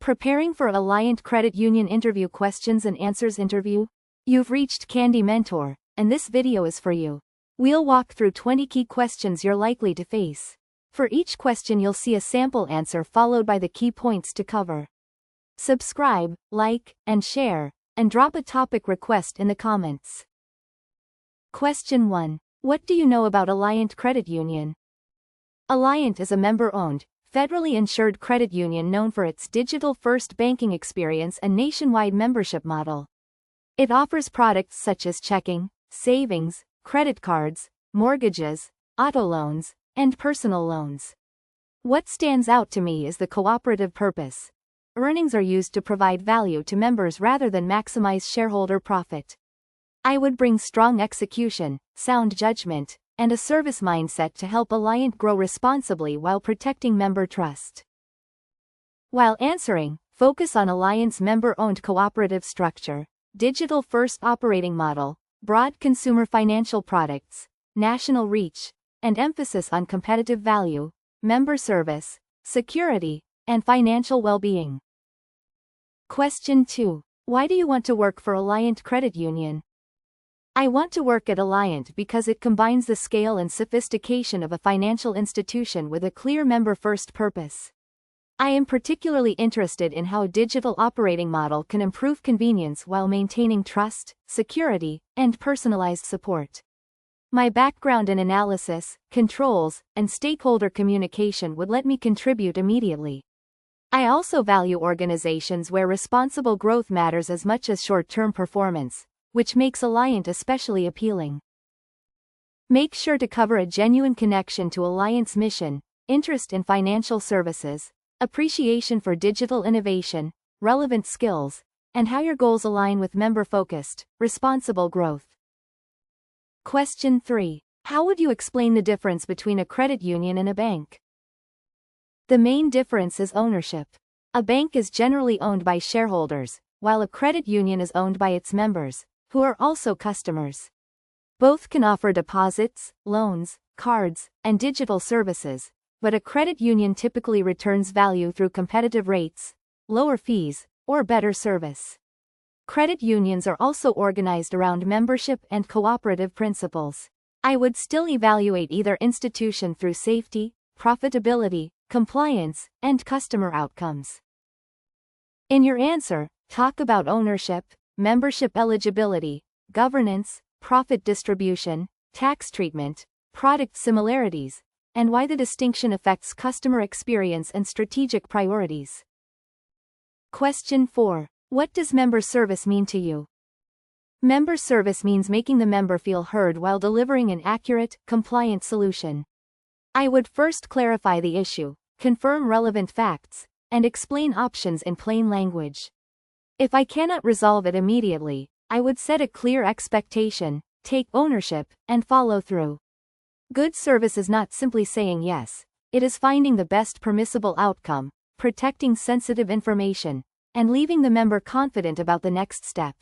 Preparing for Alliant Credit Union interview questions and answers interview? You've reached Candy Mentor, and this video is for you. We'll walk through 20 key questions you're likely to face. For each question you'll see a sample answer followed by the key points to cover. Subscribe, like, and share, and drop a topic request in the comments. Question 1. What do you know about Alliant Credit Union? Alliant is a member-owned, federally insured credit union known for its digital-first banking experience and nationwide membership model. It offers products such as checking, savings, credit cards, mortgages, auto loans, and personal loans. What stands out to me is the cooperative purpose. Earnings are used to provide value to members rather than maximize shareholder profit. I would bring strong execution, sound judgment, and a service mindset to help Alliant grow responsibly while protecting member trust. While answering, focus on Alliant's member-owned cooperative structure, digital-first operating model, broad consumer financial products, national reach, and emphasis on competitive value, member service, security, and financial well-being. Question 2. Why do you want to work for Alliant Credit Union? I want to work at Alliant because it combines the scale and sophistication of a financial institution with a clear member-first purpose. I am particularly interested in how a digital operating model can improve convenience while maintaining trust, security, and personalized support. My background in analysis, controls, and stakeholder communication would let me contribute immediately. I also value organizations where responsible growth matters as much as short-term performance, which makes Alliant especially appealing. Make sure to cover a genuine connection to Alliant's mission, interest in financial services, appreciation for digital innovation, relevant skills, and how your goals align with member-focused, responsible growth. Question 3. How would you explain the difference between a credit union and a bank? The main difference is ownership. A bank is generally owned by shareholders, while a credit union is owned by its members, who are also customers. Both can offer deposits, loans, cards, and digital services, but a credit union typically returns value through competitive rates, lower fees, or better service. Credit unions are also organized around membership and cooperative principles. I would still evaluate either institution through safety, profitability, compliance, and customer outcomes. In your answer, talk about ownership, membership eligibility, governance, profit distribution, tax treatment, product similarities, and why the distinction affects customer experience and strategic priorities. Question 4. What does member service mean to you? Member service means making the member feel heard while delivering an accurate, compliant solution. I would first clarify the issue, confirm relevant facts, and explain options in plain language. If I cannot resolve it immediately, I would set a clear expectation, take ownership, and follow through. Good service is not simply saying yes, it is finding the best permissible outcome, protecting sensitive information, and leaving the member confident about the next step.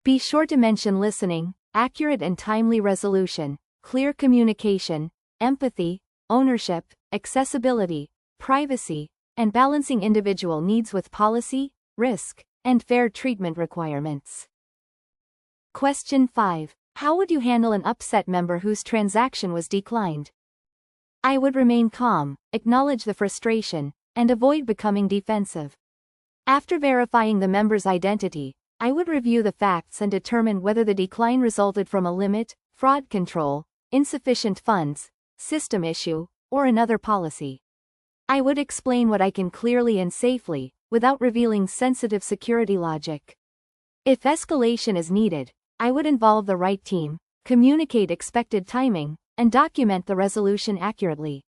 Be sure to mention listening, accurate and timely resolution, clear communication, empathy, ownership, accessibility, privacy, and balancing individual needs with policy, risk, and fair treatment requirements. Question 5. How would you handle an upset member whose transaction was declined? I would remain calm, acknowledge the frustration, and avoid becoming defensive. After verifying the member's identity, I would review the facts and determine whether the decline resulted from a limit, fraud control, insufficient funds, system issue, or another policy. I would explain what I can clearly and safely, without revealing sensitive security logic. If escalation is needed, I would involve the right team, communicate expected timing, and document the resolution accurately.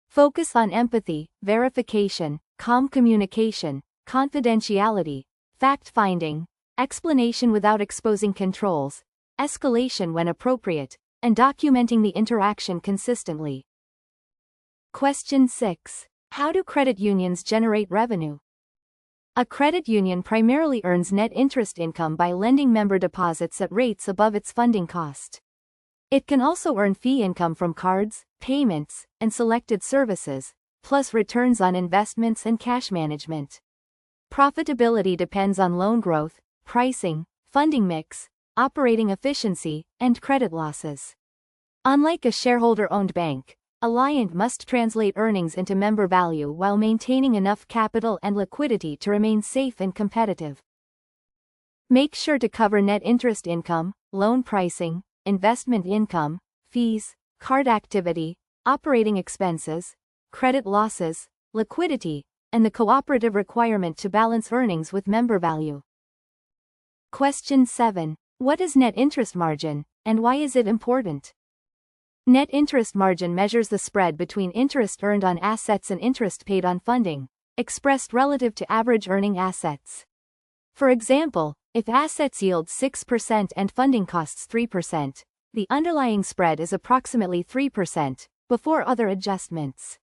Focus on empathy, verification, calm communication, confidentiality, fact-finding, explanation without exposing controls, escalation when appropriate, and documenting the interaction consistently. Question 6. How do credit unions generate revenue? A credit union primarily earns net interest income by lending member deposits at rates above its funding cost. It can also earn fee income from cards, payments, and selected services, plus returns on investments and cash management. Profitability depends on loan growth, pricing, funding mix, operating efficiency, and credit losses. Unlike a shareholder-owned bank, Alliant must translate earnings into member value while maintaining enough capital and liquidity to remain safe and competitive. Make sure to cover net interest income, loan pricing, investment income, fees, card activity, operating expenses, credit losses, liquidity, and the cooperative requirement to balance earnings with member value. Question 7. What is net interest margin, and why is it important? Net interest margin measures the spread between interest earned on assets and interest paid on funding, expressed relative to average earning assets. For example, if assets yield 6% and funding costs 3%, the underlying spread is approximately 3%, before other adjustments.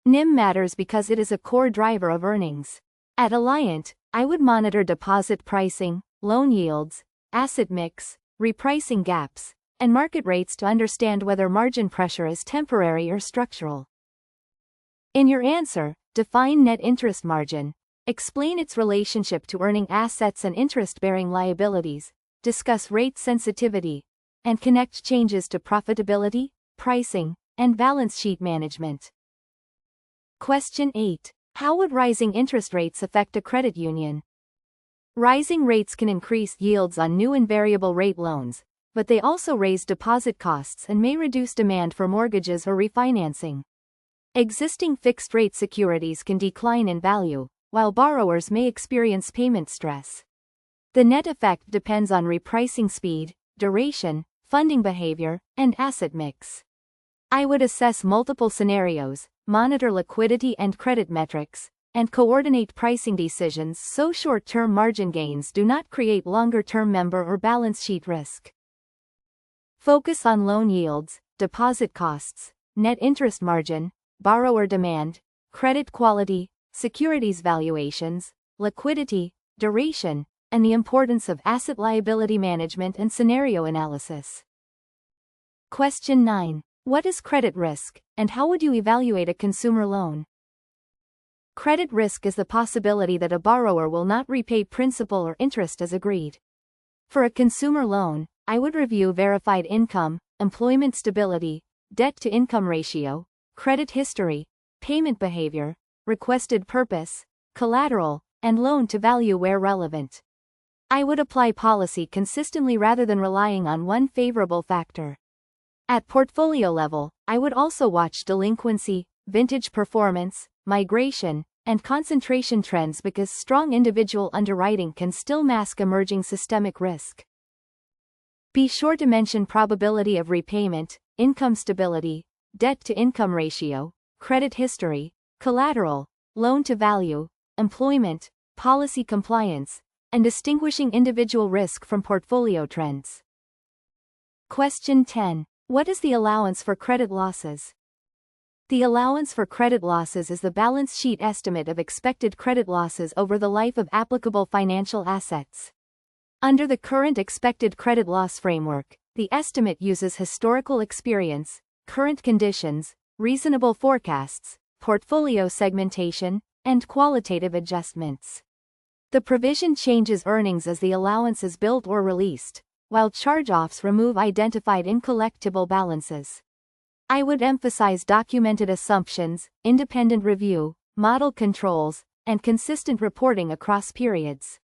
NIM matters because it is a core driver of earnings. At Alliant, I would monitor deposit pricing, loan yields, asset mix, repricing gaps, and market rates to understand whether margin pressure is temporary or structural. In your answer, define net interest margin, explain its relationship to earning assets and interest-bearing liabilities, discuss rate sensitivity, and connect changes to profitability, pricing, and balance sheet management. Question 8. How would rising interest rates affect a credit union? Rising rates can increase yields on new and variable rate loans, but they also raise deposit costs and may reduce demand for mortgages or refinancing. Existing fixed-rate securities can decline in value, while borrowers may experience payment stress. The net effect depends on repricing speed, duration, funding behavior, and asset mix. I would assess multiple scenarios, monitor liquidity and credit metrics, and coordinate pricing decisions so short-term margin gains do not create longer-term member or balance sheet risk. Focus on loan yields, deposit costs, net interest margin, borrower demand, credit quality, securities valuations, liquidity, duration, and the importance of asset-liability management and scenario analysis. Question 9. What is credit risk, and how would you evaluate a consumer loan? Credit risk is the possibility that a borrower will not repay principal or interest as agreed. For a consumer loan, I would review verified income, employment stability, debt-to-income ratio, credit history, payment behavior, requested purpose, collateral, and loan-to-value where relevant. I would apply policy consistently rather than relying on one favorable factor. At portfolio level, I would also watch delinquency, vintage performance, migration, and concentration trends because strong individual underwriting can still mask emerging systemic risk. Be sure to mention probability of repayment, income stability, debt-to-income ratio, credit history, collateral, loan-to-value, employment, policy compliance, and distinguishing individual risk from portfolio trends. Question 10. What is the allowance for credit losses? The allowance for credit losses is the balance sheet estimate of expected credit losses over the life of applicable financial assets. Under the current expected credit loss framework, the estimate uses historical experience, current conditions, reasonable forecasts, portfolio segmentation, and qualitative adjustments. The provision changes earnings as the allowance is built or released, while charge-offs remove identified uncollectible balances. I would emphasize documented assumptions, independent review, model controls, and consistent reporting across periods.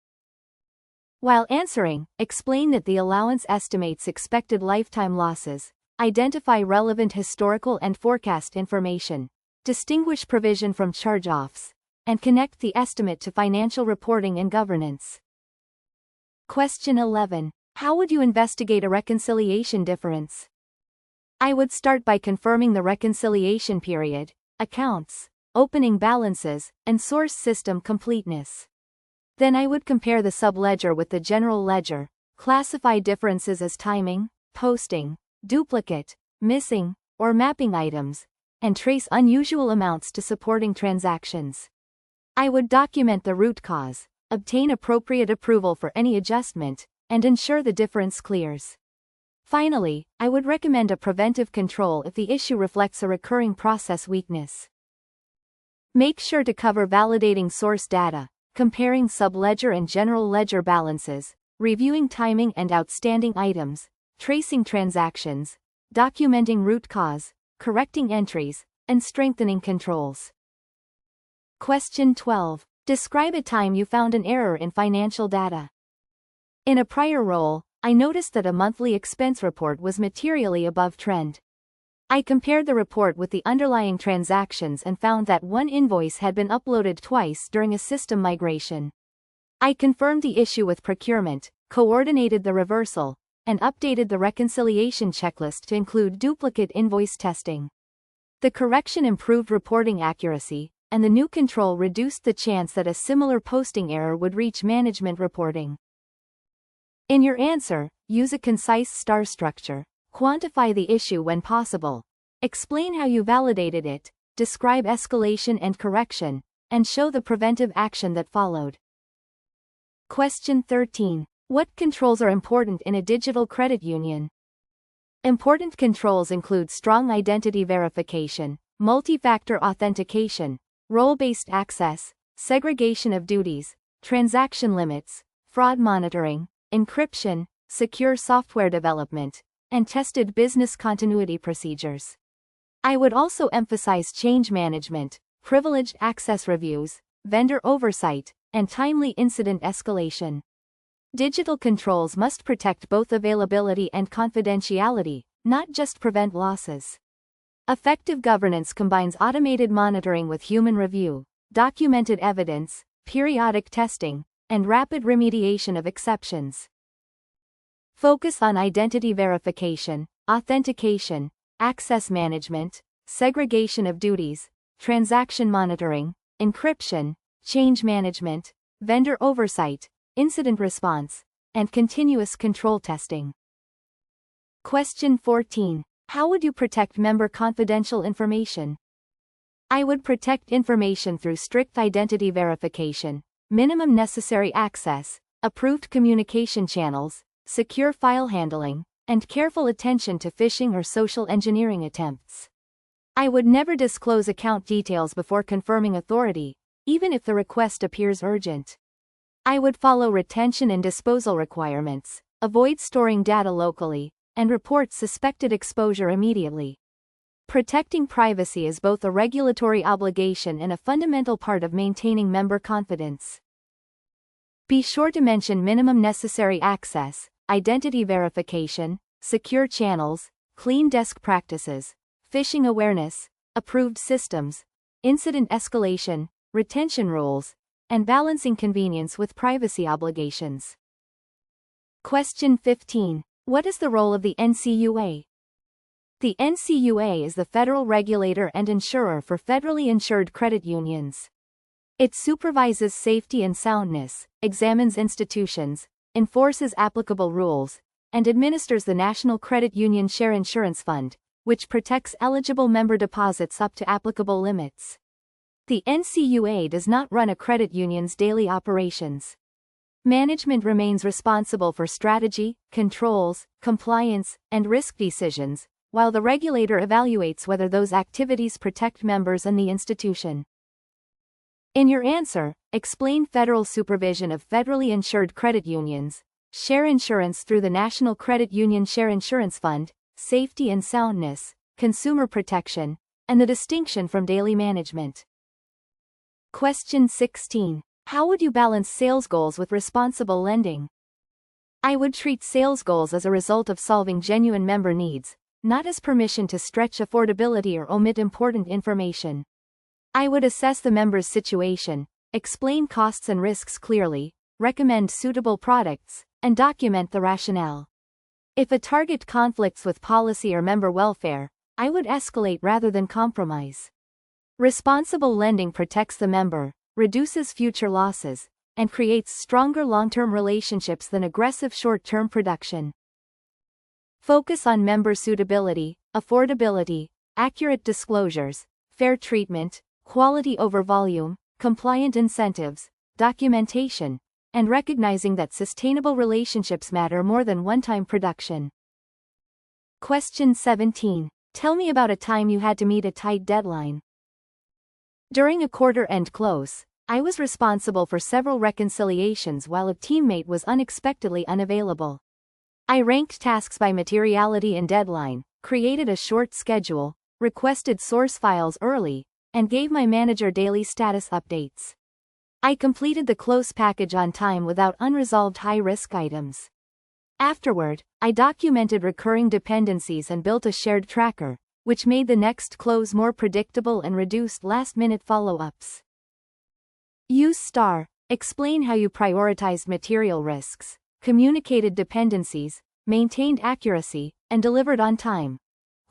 While answering, explain that the allowance estimates expected lifetime losses, identify relevant historical and forecast information, distinguish provision from charge-offs, and connect the estimate to financial reporting and governance. Question 11. How would you investigate a reconciliation difference? I would start by confirming the reconciliation period, accounts, opening balances, and source system completeness. Then I would compare the subledger with the general ledger, classify differences as timing, posting, duplicate, missing, or mapping items, and trace unusual amounts to supporting transactions. I would document the root cause, obtain appropriate approval for any adjustment, and ensure the difference clears. Finally, I would recommend a preventive control if the issue reflects a recurring process weakness. Make sure to cover validating source data, comparing subledger and general ledger balances, reviewing timing and outstanding items, tracing transactions, documenting root cause, correcting entries, and strengthening controls. Question 12. Describe a time you found an error in financial data. In a prior role, I noticed that a monthly expense report was materially above trend. I compared the report with the underlying transactions and found that one invoice had been uploaded twice during a system migration. I confirmed the issue with procurement, coordinated the reversal, and updated the reconciliation checklist to include duplicate invoice testing. The correction improved reporting accuracy, and the new control reduced the chance that a similar posting error would reach management reporting. In your answer, use a concise star structure. Quantify the issue when possible. Explain how you validated it, describe escalation and correction, and show the preventive action that followed. Question 13. What controls are important in a digital credit union? Important controls include strong identity verification, multi-factor authentication, role-based access, segregation of duties, transaction limits, fraud monitoring, encryption, secure software development, and tested business continuity procedures. I would also emphasize change management, privileged access reviews, vendor oversight, and timely incident escalation. Digital controls must protect both availability and confidentiality, not just prevent losses. Effective governance combines automated monitoring with human review, documented evidence, periodic testing, and rapid remediation of exceptions. Focus on identity verification, authentication, access management, segregation of duties, transaction monitoring, encryption, change management, vendor oversight, incident response, and continuous control testing. Question 14. How would you protect member confidential information? I would protect information through strict identity verification, minimum necessary access, approved communication channels, secure file handling, and careful attention to phishing or social engineering attempts. I would never disclose account details before confirming authority, even if the request appears urgent. I would follow retention and disposal requirements, avoid storing data locally, and report suspected exposure immediately. Protecting privacy is both a regulatory obligation and a fundamental part of maintaining member confidence. Be sure to mention minimum necessary access, identity verification, secure channels, clean desk practices, phishing awareness, approved systems, incident escalation, retention rules, and balancing convenience with privacy obligations. Question 15. What is the role of the NCUA? The NCUA is the federal regulator and insurer for federally insured credit unions. It supervises safety and soundness, examines institutions, enforces applicable rules, and administers the National Credit Union Share Insurance Fund, which protects eligible member deposits up to applicable limits. The NCUA does not run a credit union's daily operations. Management remains responsible for strategy, controls, compliance, and risk decisions, while the regulator evaluates whether those activities protect members and the institution. In your answer, explain federal supervision of federally insured credit unions, share insurance through the National Credit Union Share Insurance Fund, safety and soundness, consumer protection, and the distinction from daily management. Question 16. How would you balance sales goals with responsible lending? I would treat sales goals as a result of solving genuine member needs, not as permission to stretch affordability or omit important information. I would assess the member's situation, explain costs and risks clearly, recommend suitable products, and document the rationale. If a target conflicts with policy or member welfare, I would escalate rather than compromise. Responsible lending protects the member, reduces future losses, and creates stronger long-term relationships than aggressive short-term production. Focus on member suitability, affordability, accurate disclosures, fair treatment, quality over volume, compliant incentives, documentation, and recognizing that sustainable relationships matter more than one-time production. Question 17. Tell me about a time you had to meet a tight deadline. During a quarter-end close, I was responsible for several reconciliations while a teammate was unexpectedly unavailable. I ranked tasks by materiality and deadline, created a short schedule, requested source files early, and gave my manager daily status updates. I completed the close package on time without unresolved high-risk items. Afterward, I documented recurring dependencies and built a shared tracker, which made the next close more predictable and reduced last-minute follow-ups. Use STAR. Explain how you prioritized material risks, communicated dependencies, maintained accuracy, and delivered on time.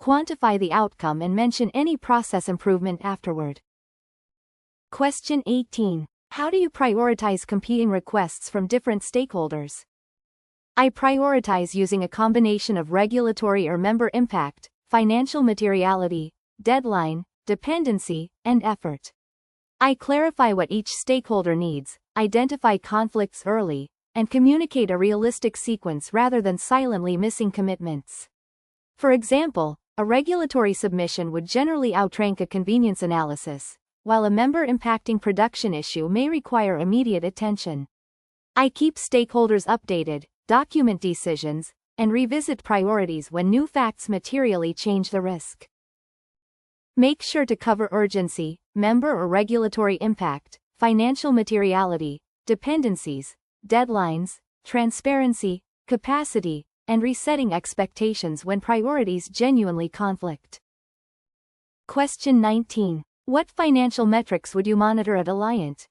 Quantify the outcome and mention any process improvement afterward. Question 18. How do you prioritize competing requests from different stakeholders? I prioritize using a combination of regulatory or member impact, financial materiality, deadline, dependency, and effort. I clarify what each stakeholder needs, identify conflicts early, and communicate a realistic sequence rather than silently missing commitments. For example, a regulatory submission would generally outrank a convenience analysis, while a member-impacting production issue may require immediate attention. I keep stakeholders updated, document decisions, and revisit priorities when new facts materially change the risk. Make sure to cover urgency, member or regulatory impact, financial materiality, dependencies, deadlines, transparency, capacity, and resetting expectations when priorities genuinely conflict. Question 19. What financial metrics would you monitor at Alliant?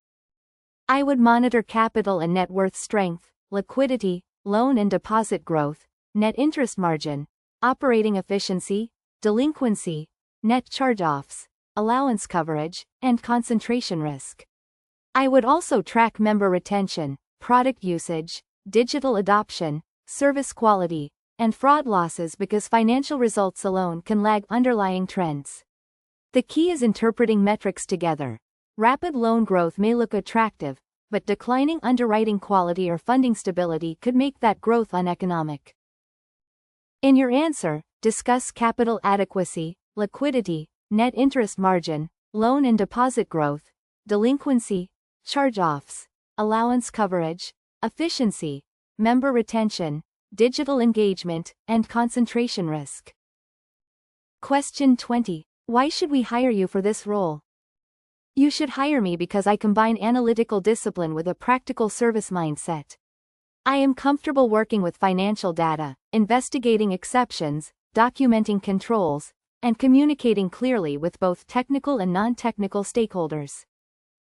I would monitor capital and net worth strength, liquidity, loan and deposit growth, net interest margin, operating efficiency, delinquency, net charge-offs, allowance coverage, and concentration risk. I would also track member retention, product usage, digital adoption, service quality, and fraud losses because financial results alone can lag underlying trends. The key is interpreting metrics together. Rapid loan growth may look attractive, but declining underwriting quality or funding stability could make that growth uneconomic. In your answer, discuss capital adequacy, liquidity, net interest margin, loan and deposit growth, delinquency, charge-offs, allowance coverage, efficiency, member retention, digital engagement, and concentration risk. Question 20. Why should we hire you for this role? You should hire me because I combine analytical discipline with a practical service mindset. I am comfortable working with financial data, investigating exceptions, documenting controls, and communicating clearly with both technical and non-technical stakeholders.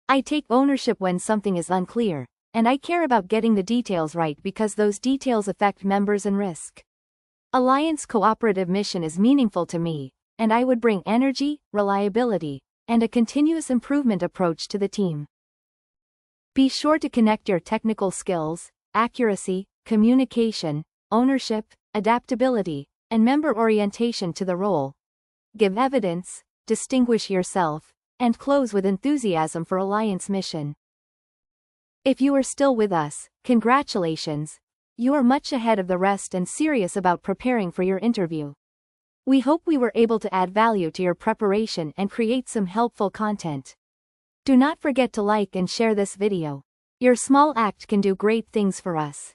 I take ownership when something is unclear, and I care about getting the details right because those details affect members and risk. Alliant's cooperative mission is meaningful to me, and I would bring energy, reliability, and a continuous improvement approach to the team. Be sure to connect your technical skills, accuracy, communication, ownership, adaptability, and member orientation to the role. Give evidence, distinguish yourself, and close with enthusiasm for Alliant's mission. If you are still with us, congratulations. You are much ahead of the rest and serious about preparing for your interview. We hope we were able to add value to your preparation and create some helpful content. Do not forget to like and share this video. Your small act can do great things for us.